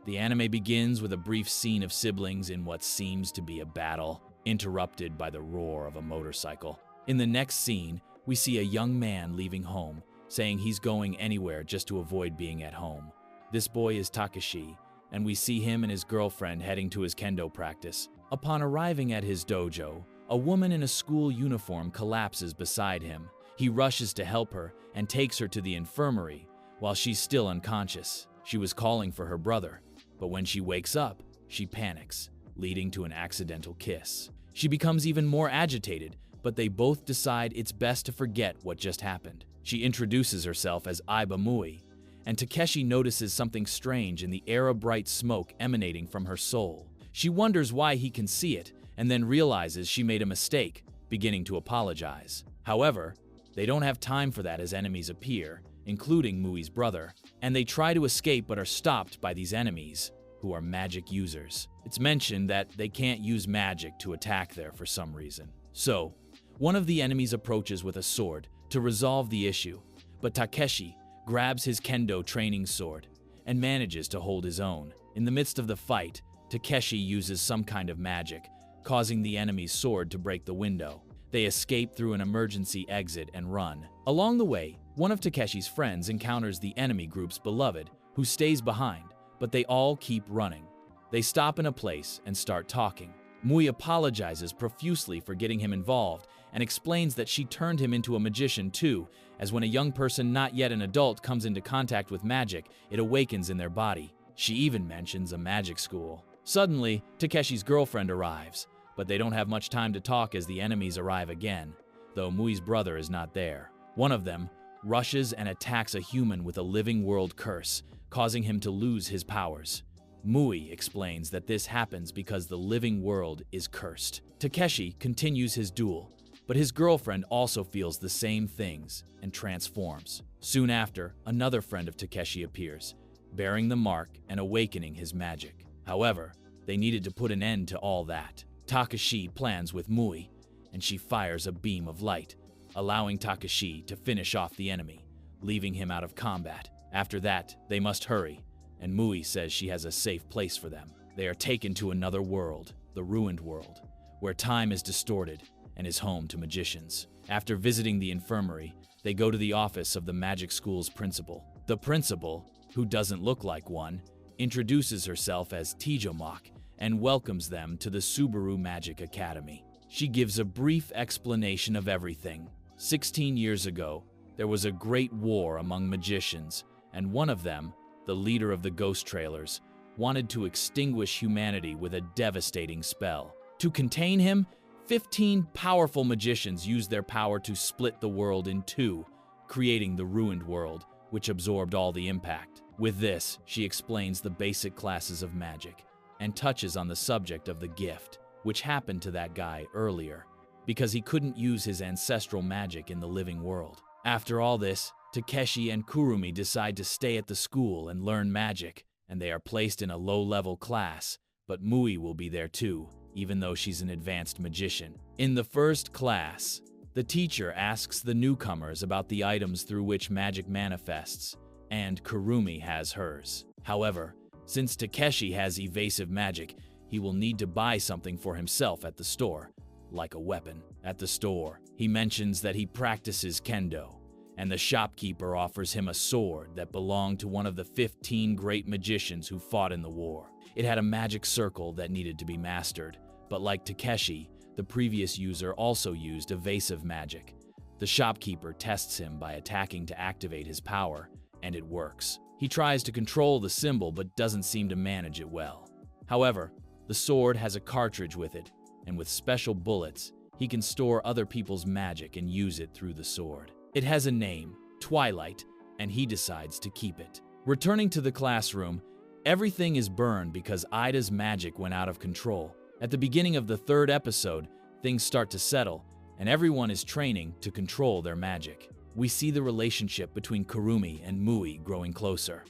The anime begins with a brief scene of siblings in what seems to be a battle, interrupted by the roar of a motorcycle. In the next scene, we see a young man leaving home, saying he's going anywhere just to avoid being at home. This boy is Takeshi, and we see him and his girlfriend heading to his kendo practice. Upon arriving at his dojo, a woman in a school uniform collapses beside him. He rushes to help her and takes her to the infirmary while she's still unconscious. She was calling for her brother, but when she wakes up, she panics, leading to an accidental kiss. She becomes even more agitated, but they both decide it's best to forget what just happened. She introduces herself as Aiba Mui, and Takeshi notices something strange in the air of bright smoke emanating from her soul. She wonders why he can see it, and then realizes she made a mistake, beginning to apologize. However, they don't have time for that as enemies appear, including Mui's brother, and they try to escape but are stopped by these enemies, who are magic users. It's mentioned that they can't use magic to attack there for some reason. So, one of the enemies approaches with a sword to resolve the issue, but Takeshi grabs his kendo training sword and manages to hold his own. In the midst of the fight, Takeshi uses some kind of magic, causing the enemy's sword to break the window. They escape through an emergency exit and run. Along the way, one of Takeshi's friends encounters the enemy group's beloved, who stays behind, but they all keep running. They stop in a place and start talking. Mui apologizes profusely for getting him involved and explains that she turned him into a magician too, as when a young person not yet an adult comes into contact with magic, it awakens in their body. She even mentions a magic school. Suddenly, Takeshi's girlfriend arrives, but they don't have much time to talk as the enemies arrive again, though Mui's brother is not there. One of them rushes and attacks a human with a living world curse, causing him to lose his powers. Mui explains that this happens because the living world is cursed. Takeshi continues his duel, but his girlfriend also feels the same things and transforms. Soon after, another friend of Takeshi appears, bearing the mark and awakening his magic. However, they needed to put an end to all that. Takeshi plans with Mui, and she fires a beam of light, allowing Takeshi to finish off the enemy, leaving him out of combat. After that, they must hurry, and Mui says she has a safe place for them. They are taken to another world, the ruined world, where time is distorted and is home to magicians. After visiting the infirmary, they go to the office of the magic school's principal. The principal, who doesn't look like one, introduces herself as Tijomok and welcomes them to the Subaru Magic Academy. She gives a brief explanation of everything. 16 years ago, there was a great war among magicians, and one of them, the leader of the Ghost Trailers, wanted to extinguish humanity with a devastating spell. To contain him, 15 powerful magicians used their power to split the world in two, creating the ruined world, which absorbed all the impact. With this, she explains the basic classes of magic and touches on the subject of the gift, which happened to that guy earlier, because he couldn't use his ancestral magic in the living world. After all this, Takeshi and Kurumi decide to stay at the school and learn magic, and they are placed in a low-level class, but Mui will be there too, even though she's an advanced magician. In the first class, the teacher asks the newcomers about the items through which magic manifests, and Kurumi has hers. However, since Takeshi has evasive magic, he will need to buy something for himself at the store, like a weapon. At the store, he mentions that he practices kendo, and the shopkeeper offers him a sword that belonged to one of the 15 great magicians who fought in the war. It had a magic circle that needed to be mastered, but like Takeshi, the previous user also used evasive magic. The shopkeeper tests him by attacking to activate his power, and it works. He tries to control the symbol but doesn't seem to manage it well. However, the sword has a cartridge with it, and with special bullets, he can store other people's magic and use it through the sword. It has a name, Twilight, and he decides to keep it. Returning to the classroom, everything is burned because Ida's magic went out of control. At the beginning of the third episode, things start to settle, and everyone is training to control their magic. We see the relationship between Kurumi and Mui growing closer.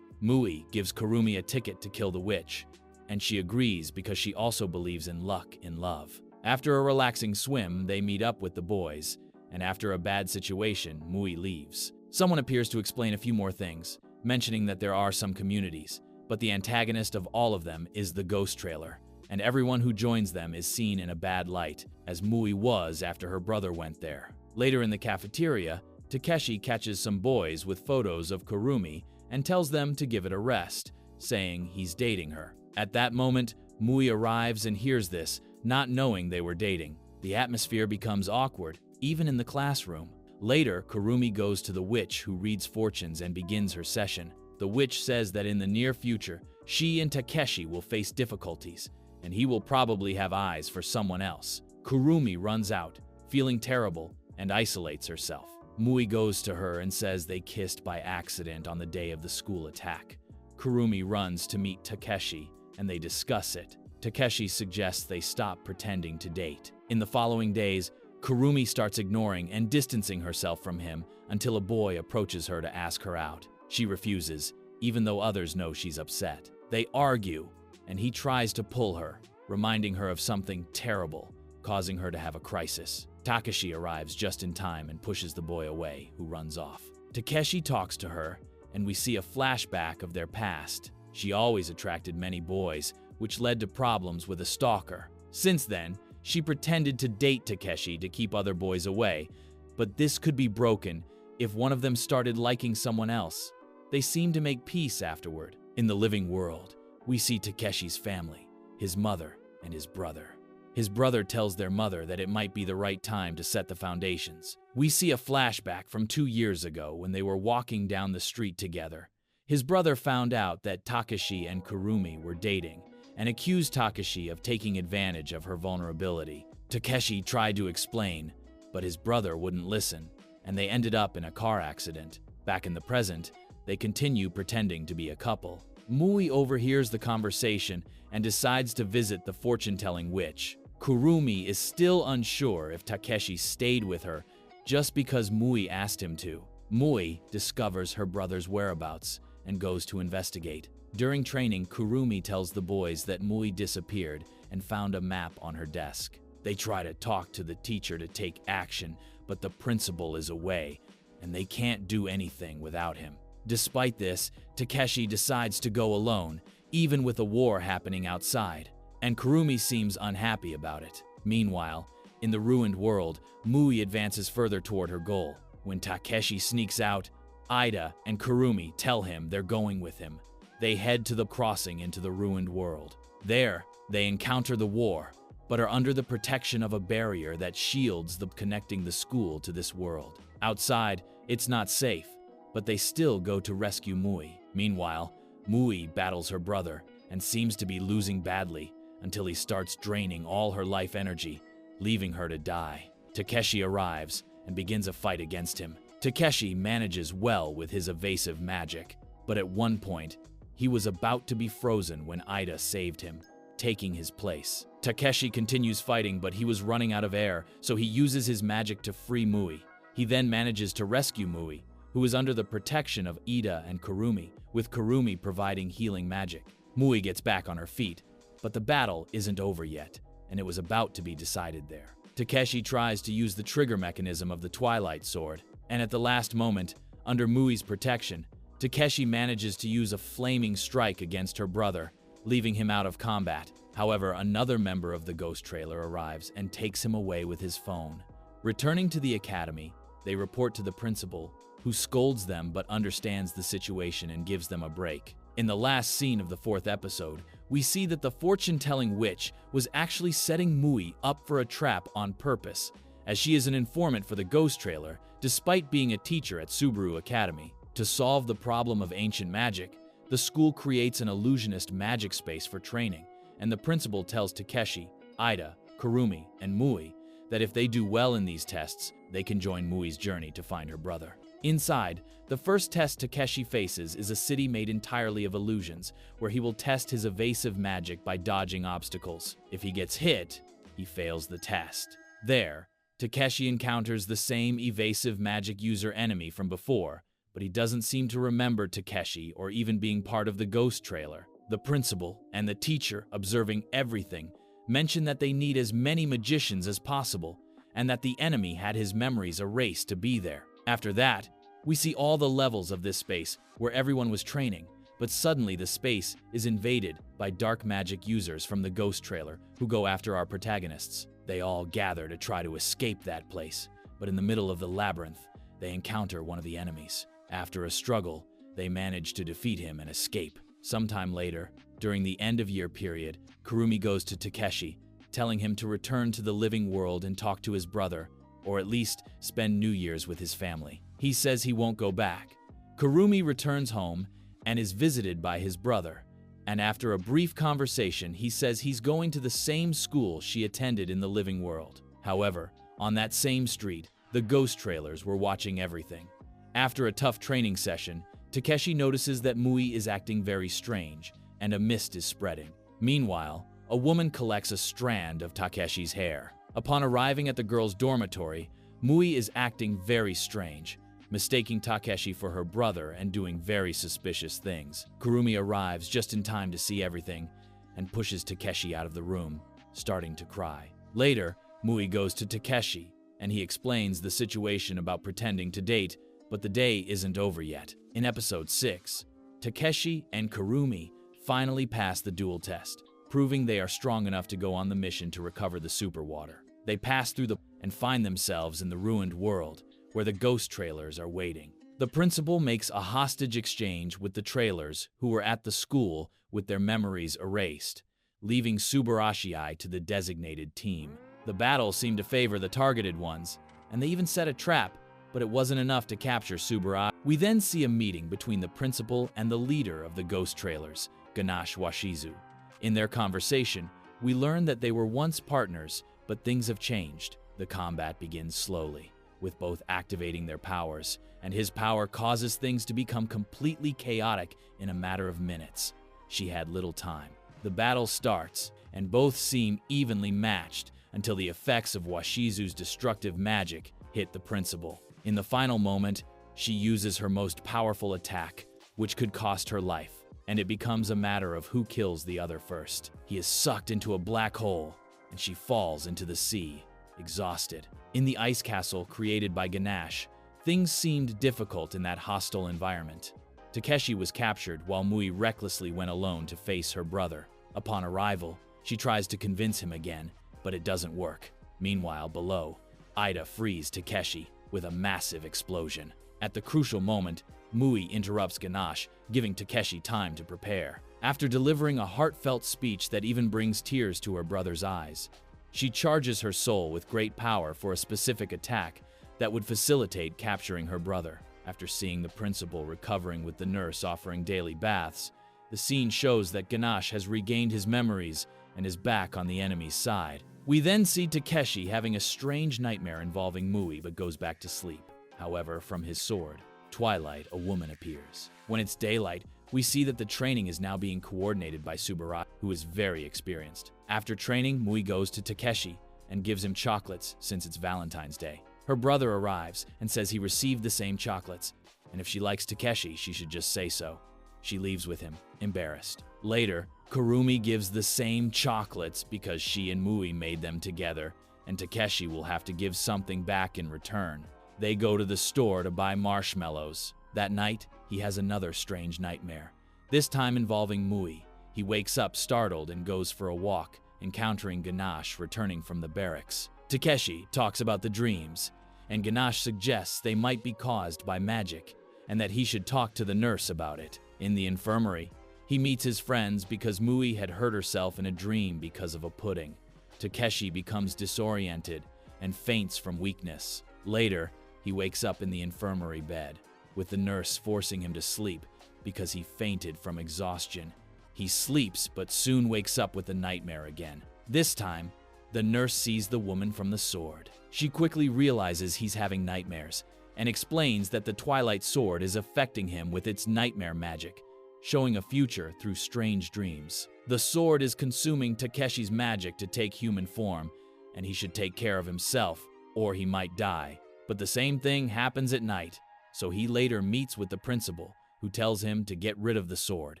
Mui gives Kurumi a ticket to kill the witch, and she agrees because she also believes in luck in love. After a relaxing swim, they meet up with the boys, and after a bad situation, Mui leaves. Someone appears to explain a few more things, mentioning that there are some communities, But the antagonist of all of them is the ghost trailer, and everyone who joins them is seen in a bad light, as Mui was after her brother went there. Later in the cafeteria, Takeshi catches some boys with photos of Kurumi and tells them to give it a rest, saying he's dating her. At that moment, Mui arrives and hears this, not knowing they were dating. The atmosphere becomes awkward, even in the classroom. Later, Kurumi goes to the witch who reads fortunes and begins her session. The witch says that in the near future, she and Takeshi will face difficulties, and he will probably have eyes for someone else. Kurumi runs out, feeling terrible, and isolates herself. Mui goes to her and says they kissed by accident on the day of the school attack. Kurumi runs to meet Takeshi, and they discuss it. Takeshi suggests they stop pretending to date. In the following days, Kurumi starts ignoring and distancing herself from him until a boy approaches her to ask her out. She refuses, even though others know she's upset. They argue, and he tries to pull her, reminding her of something terrible, causing her to have a crisis. Takeshi arrives just in time and pushes the boy away, who runs off. Takeshi talks to her, and we see a flashback of their past. She always attracted many boys, which led to problems with a stalker. Since then, she pretended to date Takeshi to keep other boys away, but this could be broken if one of them started liking someone else. They seem to make peace afterward. In the living world, we see Takeshi's family, his mother, and his brother. His brother tells their mother that it might be the right time to set the foundations. We see a flashback from 2 years ago when they were walking down the street together. His brother found out that Takeshi and Kurumi were dating and accused Takeshi of taking advantage of her vulnerability. Takeshi tried to explain, but his brother wouldn't listen, and they ended up in a car accident. Back in the present, they continue pretending to be a couple. Mui overhears the conversation and decides to visit the fortune-telling witch. Kurumi is still unsure if Takeshi stayed with her just because Mui asked him to. Mui discovers her brother's whereabouts and goes to investigate. During training, Kurumi tells the boys that Mui disappeared and found a map on her desk. They try to talk to the teacher to take action, but the principal is away, and they can't do anything without him. Despite this, Takeshi decides to go alone, even with a war happening outside, and Kurumi seems unhappy about it. Meanwhile, in the ruined world, Mui advances further toward her goal. When Takeshi sneaks out, Ida and Kurumi tell him they're going with him. They head to the crossing into the ruined world. There, they encounter the war, but are under the protection of a barrier that shields them connecting the school to this world. Outside, it's not safe, but they still go to rescue Mui. Meanwhile, Mui battles her brother and seems to be losing badly until he starts draining all her life energy, leaving her to die. Takeshi arrives and begins a fight against him. Takeshi manages well with his evasive magic, but at one point, he was about to be frozen when Ida saved him, taking his place. Takeshi continues fighting, but he was running out of air, so he uses his magic to free Mui. He then manages to rescue Mui, who is under the protection of Ida and Kurumi, with Kurumi providing healing magic. Mui gets back on her feet, but the battle isn't over yet, and it was about to be decided there. Takeshi tries to use the trigger mechanism of the Twilight Sword, and at the last moment, under Mui's protection, Takeshi manages to use a flaming strike against her brother, leaving him out of combat. However, another member of the ghost trailer arrives and takes him away with his phone. Returning to the academy, they report to the principal, who scolds them but understands the situation and gives them a break. In the last scene of the 4th episode, we see that the fortune-telling witch was actually setting Mui up for a trap on purpose, as she is an informant for the ghost trailer, despite being a teacher at Subaru Academy. To solve the problem of ancient magic, the school creates an illusionist magic space for training, and the principal tells Takeshi, Ida, Kurumi, and Mui that if they do well in these tests, they can join Mui's journey to find her brother. Inside, the first test Takeshi faces is a city made entirely of illusions, where he will test his evasive magic by dodging obstacles. If he gets hit, he fails the test. There, Takeshi encounters the same evasive magic user enemy from before, but he doesn't seem to remember Takeshi or even being part of the ghost trailer. The principal and the teacher, observing everything, mention that they need as many magicians as possible, and that the enemy had his memories erased to be there. After that, we see all the levels of this space where everyone was training, But suddenly the space is invaded by dark magic users from the ghost trailer who go after our protagonists. They all gather to try to escape that place, but in the middle of the labyrinth, they encounter one of the enemies. After a struggle, they manage to defeat him and escape. Sometime later, during the end-of-year period, Kurumi goes to Takeshi, telling him to return to the living world and talk to his brother, or at least spend New Year's with his family. He says he won't go back. Kurumi returns home and is visited by his brother, and after a brief conversation, he says he's going to the same school she attended in the living world. However, on that same street, the ghost trailers were watching everything. After a tough training session, Takeshi notices that Mui is acting very strange, and a mist is spreading. Meanwhile, a woman collects a strand of Takeshi's hair. Upon arriving at the girl's dormitory, Mui is acting very strange, mistaking Takeshi for her brother and doing very suspicious things. Kurumi arrives just in time to see everything and pushes Takeshi out of the room, starting to cry. Later, Mui goes to Takeshi, and he explains the situation about pretending to date, but the day isn't over yet. In episode 6, Takeshi and Kurumi finally pass the duel test, proving they are strong enough to go on the mission to recover the super water. They pass through and find themselves in the ruined world, where the ghost trailers are waiting. The principal makes a hostage exchange with the trailers who were at the school with their memories erased, leaving Subaru to the designated team. The battle seemed to favor the targeted ones, and they even set a trap, but it wasn't enough to capture Subaru. We then see a meeting between the principal and the leader of the ghost trailers, Ganache Washizu. In their conversation, we learn that they were once partners, but things have changed. The combat begins slowly, with both activating their powers, and his power causes things to become completely chaotic in a matter of minutes. She had little time. The battle starts, and both seem evenly matched until the effects of Washizu's destructive magic hit the principal. In the final moment, she uses her most powerful attack, which could cost her life, and it becomes a matter of who kills the other first. He is sucked into a black hole, and she falls into the sea, exhausted. In the ice castle created by Ganache, things seemed difficult in that hostile environment. Takeshi was captured while Mui recklessly went alone to face her brother. Upon arrival, she tries to convince him again, but it doesn't work. Meanwhile, below, Ida frees Takeshi with a massive explosion. At the crucial moment, Mui interrupts Ganache, giving Takeshi time to prepare. After delivering a heartfelt speech that even brings tears to her brother's eyes, she charges her soul with great power for a specific attack that would facilitate capturing her brother. After seeing the principal recovering with the nurse offering daily baths, the scene shows that Ganache has regained his memories and is back on the enemy's side. We then see Takeshi having a strange nightmare involving Mui but goes back to sleep. However, from his sword, Twilight, a woman appears. When it's daylight, we see that the training is now being coordinated by Subaru, who is very experienced. After training, Mui goes to Takeshi and gives him chocolates since it's Valentine's Day. Her brother arrives and says he received the same chocolates, and if she likes Takeshi, she should just say so. She leaves with him, embarrassed. Later, Kurumi gives the same chocolates because she and Mui made them together, and Takeshi will have to give something back in return. They go to the store to buy marshmallows. That night, he has another strange nightmare, this time involving Mui. He wakes up startled and goes for a walk, encountering Ganache returning from the barracks. Takeshi talks about the dreams, and Ganache suggests they might be caused by magic, and that he should talk to the nurse about it. In the infirmary, he meets his friends because Mui had hurt herself in a dream because of a pudding. Takeshi becomes disoriented and faints from weakness. Later, he wakes up in the infirmary bed, with the nurse forcing him to sleep because he fainted from exhaustion. He sleeps but soon wakes up with a nightmare again. This time, the nurse sees the woman from the sword. She quickly realizes he's having nightmares and explains that the Twilight Sword is affecting him with its nightmare magic, showing a future through strange dreams. The sword is consuming Takeshi's magic to take human form, and he should take care of himself, or he might die. But the same thing happens at night, so he later meets with the principal, who tells him to get rid of the sword.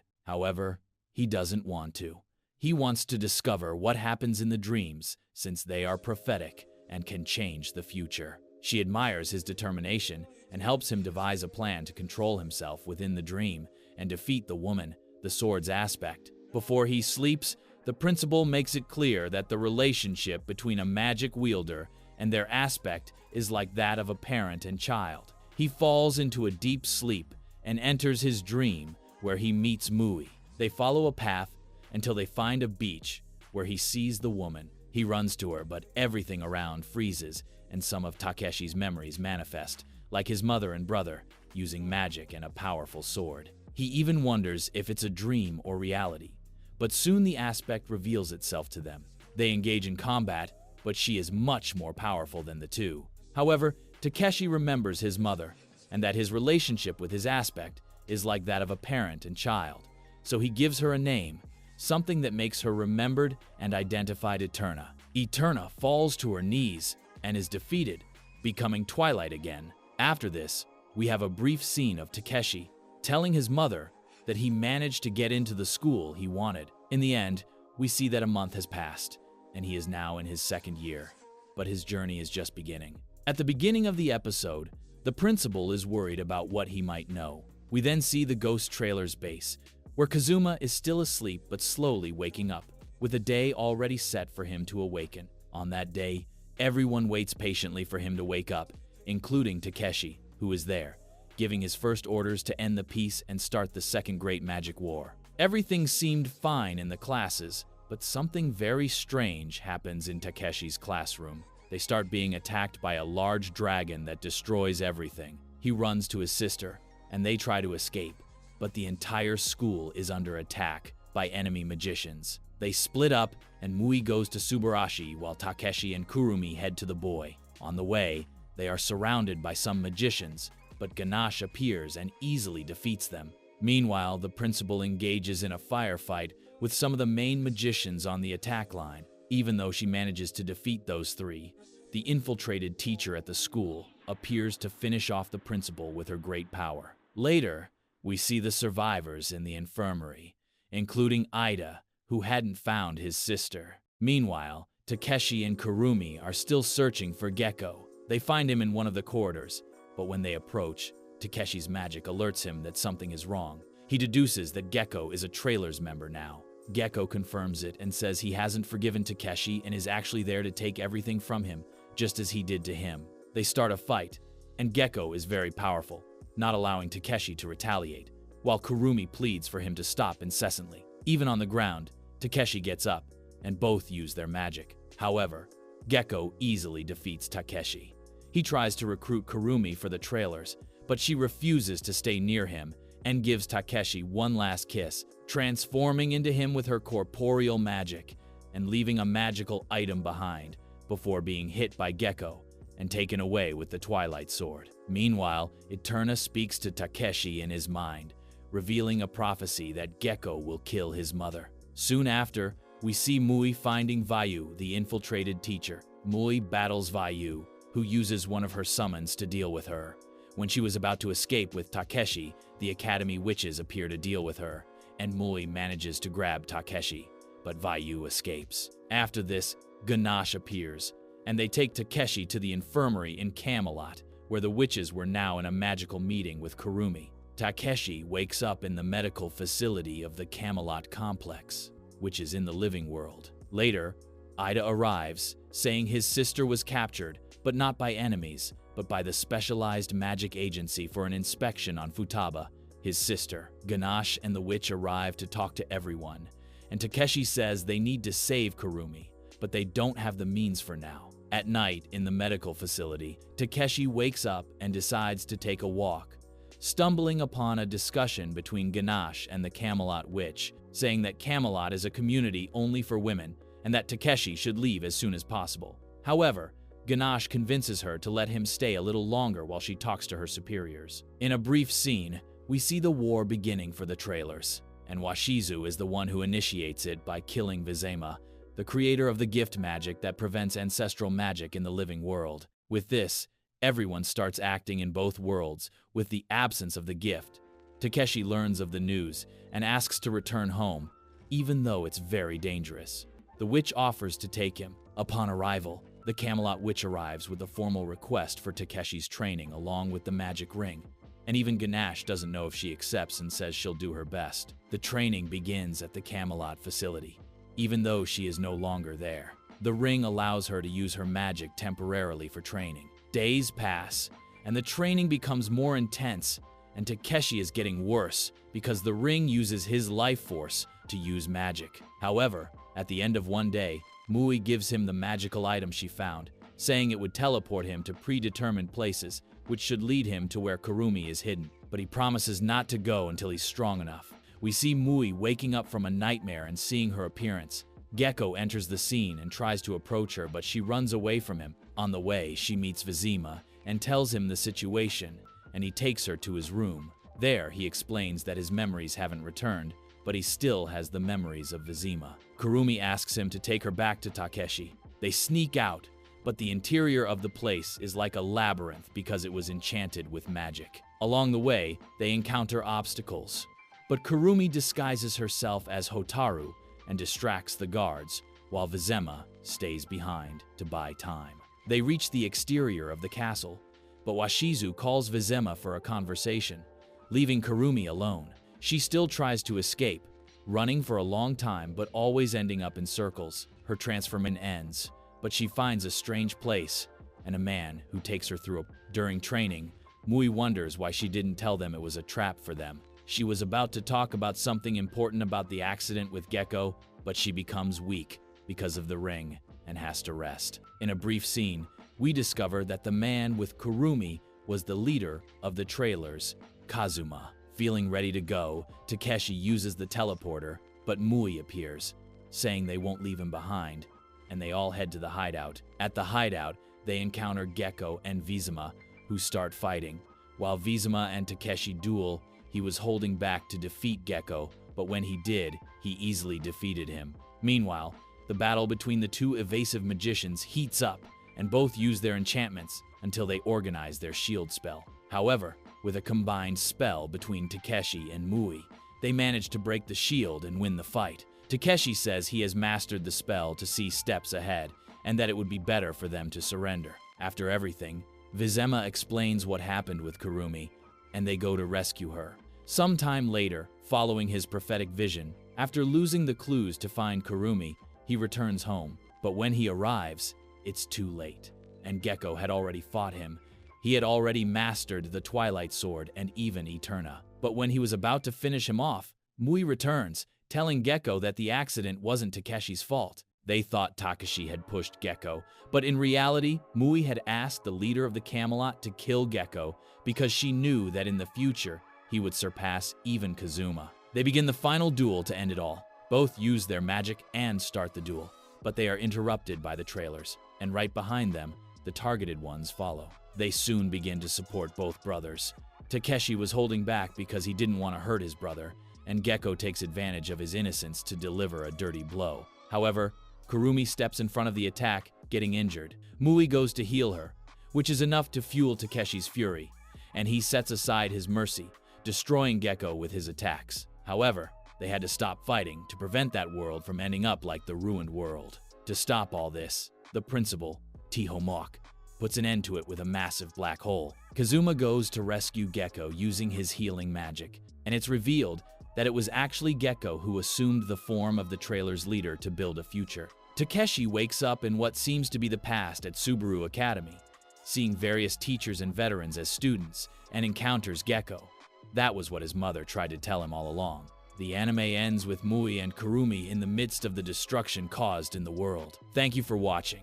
However, he doesn't want to. He wants to discover what happens in the dreams, since they are prophetic and can change the future. She admires his determination and helps him devise a plan to control himself within the dream and defeat the woman, the sword's aspect. Before he sleeps, the principal makes it clear that the relationship between a magic wielder and their aspect is like that of a parent and child. He falls into a deep sleep and enters his dream where he meets Mui. They follow a path until they find a beach where he sees the woman. He runs to her, but everything around freezes and some of Takeshi's memories manifest, like his mother and brother, using magic and a powerful sword. He even wonders if it's a dream or reality, but soon the aspect reveals itself to them. They engage in combat, but she is much more powerful than the two. However, Takeshi remembers his mother, and that his relationship with his aspect is like that of a parent and child, so he gives her a name, something that makes her remembered and identified Eterna. Eterna falls to her knees and is defeated, becoming Twilight again. After this, we have a brief scene of Takeshi telling his mother that he managed to get into the school he wanted. In the end, we see that a month has passed, and he is now in his second year, but his journey is just beginning. At the beginning of the episode, the principal is worried about what he might know. We then see the Ghost Trailer's base, where Kazuma is still asleep but slowly waking up, with a day already set for him to awaken. On that day, everyone waits patiently for him to wake up, including Takeshi, who is there, giving his first orders to end the peace and start the Second Great Magic War. Everything seemed fine in the classes, but something very strange happens in Takeshi's classroom. They start being attacked by a large dragon that destroys everything. He runs to his sister, and they try to escape, but the entire school is under attack by enemy magicians. They split up, and Mui goes to Subarashi while Takeshi and Kurumi head to the boy. On the way, they are surrounded by some magicians, but Ganache appears and easily defeats them. Meanwhile, the principal engages in a firefight with some of the main magicians on the attack line. Even though she manages to defeat those three, the infiltrated teacher at the school appears to finish off the principal with her great power. Later, we see the survivors in the infirmary, including Ida, who hadn't found his sister. Meanwhile, Takeshi and Kurumi are still searching for Gecko. They find him in one of the corridors, but when they approach, Takeshi's magic alerts him that something is wrong. He deduces that Gecko is a Trailers member now. Gecko confirms it and says he hasn't forgiven Takeshi and is actually there to take everything from him, just as he did to him. They start a fight, and Gecko is very powerful, not allowing Takeshi to retaliate, while Kurumi pleads for him to stop incessantly. Even on the ground, Takeshi gets up, and both use their magic. However, Gecko easily defeats Takeshi. He tries to recruit Kurumi for the Trailers, but she refuses to stay near him and gives Takeshi one last kiss, transforming into him with her corporeal magic and leaving a magical item behind before being hit by Gecko and taken away with the Twilight Sword. Meanwhile, Eterna speaks to Takeshi in his mind, revealing a prophecy that Gecko will kill his mother. Soon after, we see Mui finding Vayu, the infiltrated teacher. Mui battles Vayu, who uses one of her summons to deal with her. When she was about to escape with Takeshi, the Academy witches appear to deal with her, and Mui manages to grab Takeshi, but Vayu escapes. After this, Ganache appears, and they take Takeshi to the infirmary in Camelot, where the witches were now in a magical meeting with Kurumi. Takeshi wakes up in the medical facility of the Camelot complex, which is in the living world. Later, Ida arrives, saying his sister was captured, but not by enemies, but by the specialized magic agency for an inspection on Futaba, his sister. Ganache and the witch arrive to talk to everyone, and Takeshi says they need to save Kurumi, but they don't have the means for now. At night, in the medical facility, Takeshi wakes up and decides to take a walk, stumbling upon a discussion between Ganache and the Camelot witch, saying that Camelot is a community only for women and that Takeshi should leave as soon as possible. However, Ganache convinces her to let him stay a little longer while she talks to her superiors. In a brief scene, we see the war beginning for the Trailers, and Washizu is the one who initiates it by killing Vizema, the creator of the gift magic that prevents ancestral magic in the living world. With this, everyone starts acting in both worlds with the absence of the gift. Takeshi learns of the news and asks to return home, even though it's very dangerous. The witch offers to take him. Upon arrival, the Camelot witch arrives with a formal request for Takeshi's training along with the magic ring, and even Ganesh doesn't know if she accepts and says she'll do her best. The training begins at the Camelot facility, even though she is no longer there. The ring allows her to use her magic temporarily for training. Days pass, and the training becomes more intense, and Takeshi is getting worse because the ring uses his life force to use magic. However, at the end of one day, Mui gives him the magical item she found, saying it would teleport him to predetermined places, which should lead him to where Kurumi is hidden. But he promises not to go until he's strong enough. We see Mui waking up from a nightmare and seeing her appearance. Gecko enters the scene and tries to approach her, but she runs away from him. On the way, she meets Vizima and tells him the situation, and he takes her to his room. There, he explains that his memories haven't returned, but he still has the memories of Vizima. Kurumi asks him to take her back to Takeshi. They sneak out, but the interior of the place is like a labyrinth because it was enchanted with magic. Along the way, they encounter obstacles, but Kurumi disguises herself as Hotaru and distracts the guards, while Vizima stays behind to buy time. They reach the exterior of the castle, but Washizu calls Vizima for a conversation, leaving Kurumi alone. She still tries to escape, running for a long time but always ending up in circles. Her transformation ends, but she finds a strange place and a man who takes her through. During training, Mui wonders why she didn't tell them it was a trap for them. She was about to talk about something important about the accident with Gecko, but she becomes weak because of the ring and has to rest. In a brief scene, we discover that the man with Kurumi was the leader of the trailers, Kazuma. Feeling ready to go, Takeshi uses the teleporter, but Mui appears, saying they won't leave him behind, and they all head to the hideout. At the hideout, they encounter Gecko and Vizima, who start fighting. While Vizima and Takeshi duel, he was holding back to defeat Gecko, but when he did, he easily defeated him. Meanwhile, the battle between the two evasive magicians heats up, and both use their enchantments until they organize their shield spell. However, with a combined spell between Takeshi and Mui, they manage to break the shield and win the fight. Takeshi says he has mastered the spell to see steps ahead, and that it would be better for them to surrender. After everything, Vizima explains what happened with Kurumi, and they go to rescue her. Sometime later, following his prophetic vision, after losing the clues to find Kurumi, he returns home. But when he arrives, it's too late, and Gecko had already fought him. He had already mastered the Twilight Sword and even Eterna. But when he was about to finish him off, Mui returns, telling Gecko that the accident wasn't Takeshi's fault. They thought Takeshi had pushed Gecko, but in reality, Mui had asked the leader of the Camelot to kill Gecko because she knew that in the future, he would surpass even Kazuma. They begin the final duel to end it all. Both use their magic and start the duel, but they are interrupted by the trailers, and right behind them, the targeted ones follow. They soon begin to support both brothers. Takeshi was holding back because he didn't want to hurt his brother, and Gecko takes advantage of his innocence to deliver a dirty blow. However, Kurumi steps in front of the attack, getting injured. Mui goes to heal her, which is enough to fuel Takeshi's fury, and he sets aside his mercy, destroying Gecko with his attacks. However, they had to stop fighting to prevent that world from ending up like the ruined world. To stop all this, the principal, Tihomok, puts an end to it with a massive black hole. Kazuma goes to rescue Gecko using his healing magic, and it's revealed that it was actually Gecko who assumed the form of the trailer's leader to build a future. Takeshi wakes up in what seems to be the past at Subaru Academy, seeing various teachers and veterans as students, and encounters Gecko. That was what his mother tried to tell him all along. The anime ends with Mui and Kurumi in the midst of the destruction caused in the world. Thank you for watching.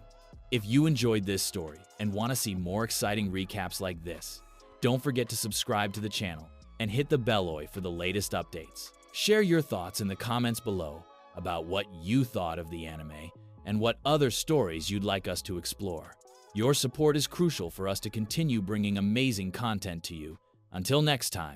If you enjoyed this story and want to see more exciting recaps like this, don't forget to subscribe to the channel and hit the bell for the latest updates. Share your thoughts in the comments below about what you thought of the anime and what other stories you'd like us to explore. Your support is crucial for us to continue bringing amazing content to you. Until next time,